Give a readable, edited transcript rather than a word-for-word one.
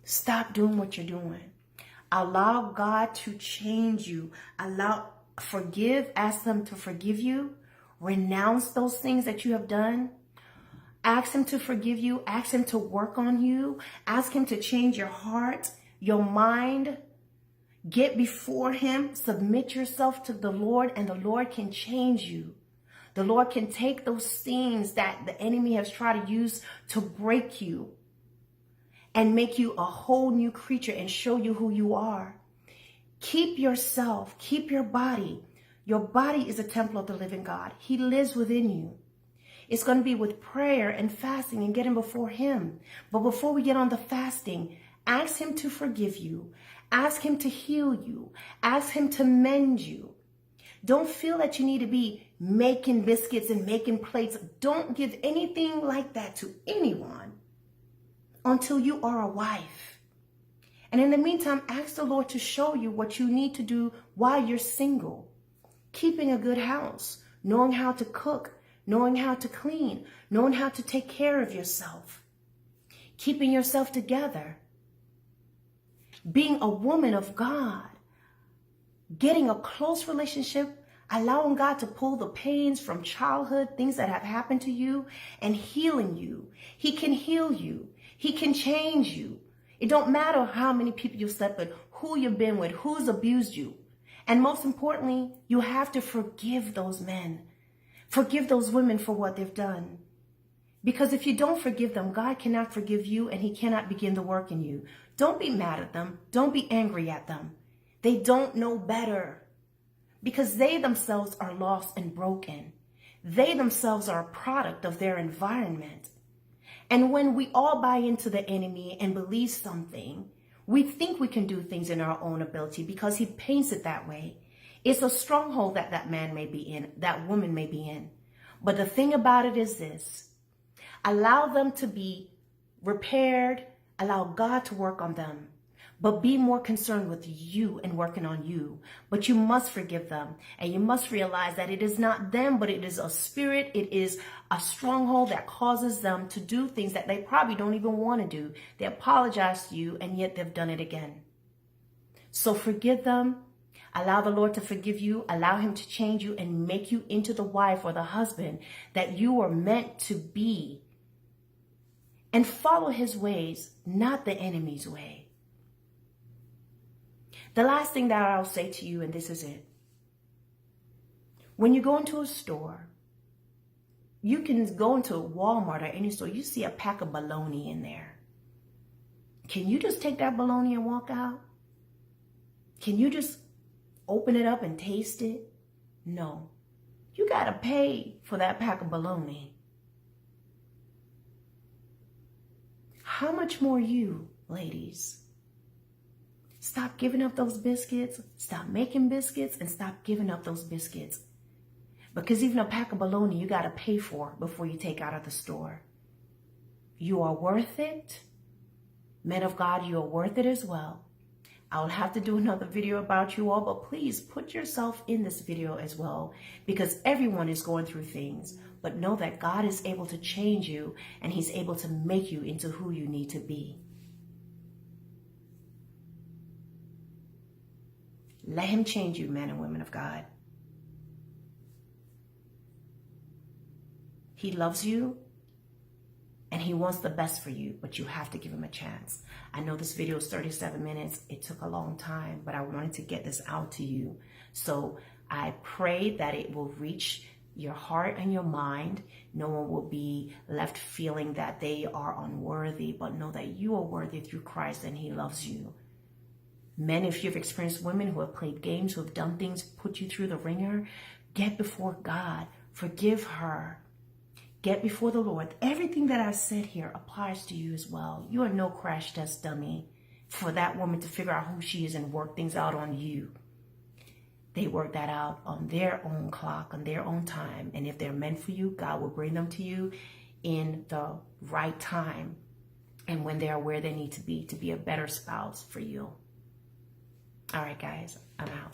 Stop doing what you're doing. Allow God to change you. Forgive, ask them to forgive you. Renounce those things that you have done. Ask him to forgive you. Ask him to work on you. Ask him to change your heart, your mind. Get before him. Submit yourself to the Lord, and the Lord can change you. The Lord can take those things that the enemy has tried to use to break you and make you a whole new creature and show you who you are. Keep yourself, keep your body. Your body is a temple of the living God. He lives within you. It's going to be with prayer and fasting and getting before him. But before we get on the fasting, ask him to forgive you. Ask him to heal you. Ask him to mend you. Don't feel that you need to be making biscuits and making plates. Don't give anything like that to anyone until you are a wife. And in the meantime, ask the Lord to show you what you need to do while you're single. Keeping a good house, knowing how to cook, knowing how to clean, knowing how to take care of yourself, keeping yourself together, being a woman of God, getting a close relationship, allowing God to pull the pains from childhood, things that have happened to you, and healing you. He can heal you. He can change you. It don't matter how many people you've slept with, who you've been with, who's abused you. And most importantly, you have to forgive those men. Forgive those women for what they've done. Because if you don't forgive them, God cannot forgive you, and he cannot begin the work in you. Don't be mad at them. Don't be angry at them. They don't know better, because they themselves are lost and broken. They themselves are a product of their environment. And when we all buy into the enemy and believe something, we think we can do things in our own ability because he paints it that way. It's a stronghold that that man may be in, that woman may be in. But the thing about it is this: allow them to be repaired, allow God to work on them, but be more concerned with you and working on you. But you must forgive them, and you must realize that it is not them, but it is a spirit. It is a stronghold that causes them to do things that they probably don't even want to do. They apologize to you, and yet they've done it again. So forgive them. Allow the Lord to forgive you. Allow him to change you and make you into the wife or the husband that you were meant to be. And follow his ways, not the enemy's way. The last thing that I'll say to you, and this is it. When you go into a store, you can go into a Walmart or any store, you see a pack of bologna in there. Can you just take that bologna and walk out? Can you just open it up and taste it? No. You got to pay for that pack of bologna. How much more you, ladies? Stop giving up those biscuits. Stop making biscuits and stop giving up those biscuits. Because even a pack of bologna you got to pay for before you take out of the store. You are worth it. Men of God, you are worth it as well. I will have to do another video about you all, but please put yourself in this video as well, because everyone is going through things. But know that God is able to change you, and he's able to make you into who you need to be. Let him change you, men and women of God. He loves you, and he wants the best for you, but you have to give him a chance. I know this video is 37 minutes. It took a long time, but I wanted to get this out to you. So I pray that it will reach your heart and your mind. No one will be left feeling that they are unworthy, but know that you are worthy through Christ, and he loves you. Men, if you've experienced women who have played games, who have done things, put you through the ringer, get before God. Forgive her. Get before the Lord. Everything that I said here applies to you as well. You are no crash test dummy for that woman to figure out who she is and work things out on you. They work that out on their own clock, on their own time. And if they're meant for you, God will bring them to you in the right time and when they are where they need to be a better spouse for you. All right, guys, I'm out.